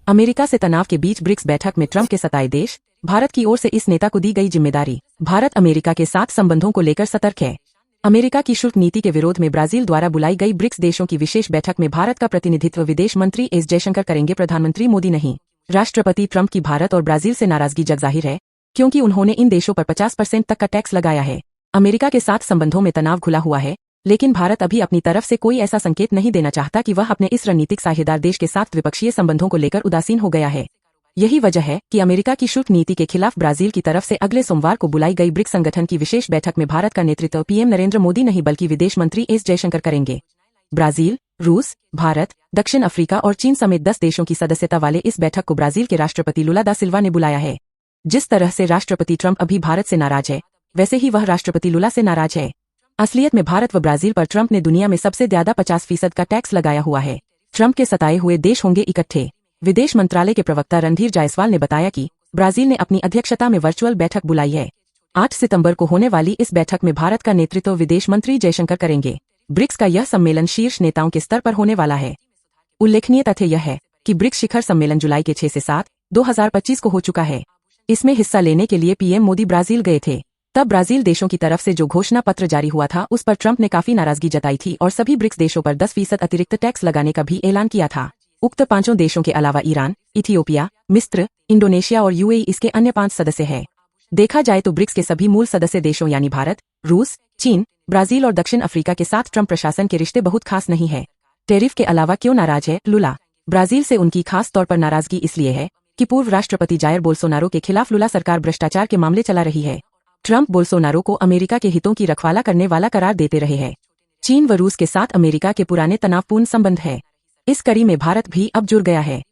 America से तनाव के बीच ब्रिक्स बैठक में ट्रंप के सताए देश, भारत की ओर से इस नेता को दी गई जिम्मेदारी। भारत अमेरिका के साथ संबंधों को लेकर सतर्क है। अमेरिका की शुल्क नीति के विरोध में ब्राजील द्वारा बुलाई गई ब्रिक्स देशों की विशेष बैठक में भारत का प्रतिनिधित्व विदेश मंत्री एस जयशंकर करेंगे, प्रधानमंत्री मोदी नहीं। राष्ट्रपति ट्रंप की भारत और ब्राजील से नाराजगी जगजाहिर है, क्योंकि उन्होंने इन देशों पर 50% तक का टैक्स लगाया है। अमेरिका के साथ संबंधों में तनाव घुला हुआ है, लेकिन भारत अभी अपनी तरफ से कोई ऐसा संकेत नहीं देना चाहता कि वह अपने इस रणनीतिक साझेदार देश के साथ द्विपक्षीय संबंधों को लेकर उदासीन हो गया है। यही वजह है कि अमेरिका की शुल्क नीति के खिलाफ ब्राजील की तरफ से अगले सोमवार को बुलाई गई ब्रिक्स संगठन की विशेष बैठक में भारत का नेतृत्व पीएम नरेंद्र मोदी नहीं बल्कि विदेश मंत्री एस जयशंकर करेंगे। ब्राजील, रूस, भारत, दक्षिण अफ्रीका और चीन समेत 10 देशों की सदस्यता वाले इस बैठक को ब्राजील के राष्ट्रपति लुला दा सिल्वा ने बुलाया है। जिस तरह से राष्ट्रपति ट्रंप अभी भारत से नाराज है, वैसे ही वह राष्ट्रपति लुला से नाराज है। असलियत में भारत व ब्राजील पर ट्रंप ने दुनिया में सबसे ज्यादा 50% का टैक्स लगाया हुआ है। ट्रंप के सताए हुए देश होंगे इकट्ठे। विदेश मंत्रालय के प्रवक्ता रणधीर जायसवाल ने बताया कि ब्राजील ने अपनी अध्यक्षता में वर्चुअल बैठक बुलाई है। 8 सितंबर को होने वाली इस बैठक में भारत का नेतृत्व विदेश मंत्री जयशंकर करेंगे। ब्रिक्स का यह सम्मेलन शीर्ष नेताओं के स्तर पर होने वाला है। उल्लेखनीय तथ्य यह है कि ब्रिक्स शिखर सम्मेलन जुलाई के 6 से 7, 2025 को हो चुका है। इसमें हिस्सा लेने के लिए पीएम मोदी ब्राजील गए थे। तब ब्राजील देशों की तरफ से जो घोषणा पत्र जारी हुआ था, उस पर ट्रंप ने काफी नाराजगी जताई थी और सभी ब्रिक्स देशों पर 10% अतिरिक्त टैक्स लगाने का भी ऐलान किया था। उक्त 5 देशों के अलावा ईरान, इथियोपिया, मिस्र, इंडोनेशिया और यूएई इसके अन्य 5 सदस्य हैं। देखा जाए तो ब्रिक्स के सभी मूल सदस्य देशों यानी भारत, रूस, चीन, ब्राजील और दक्षिण अफ्रीका के साथ ट्रंप प्रशासन के रिश्ते बहुत खास नहीं है। टैरिफ के अलावा क्यों नाराज है लुला? ब्राजील से उनकी खास तौर पर नाराजगी इसलिए है कि पूर्व राष्ट्रपति जायर बोल्सोनारो के खिलाफ लुला सरकार भ्रष्टाचार के मामले चला रही है। ट्रंप बोल्सोनारो को अमेरिका के हितों की रखवाला करने वाला करार देते रहे हैं। चीन व रूस के साथ अमेरिका के पुराने तनावपूर्ण संबंध है। इस कड़ी में भारत भी अब जुड़ गया है।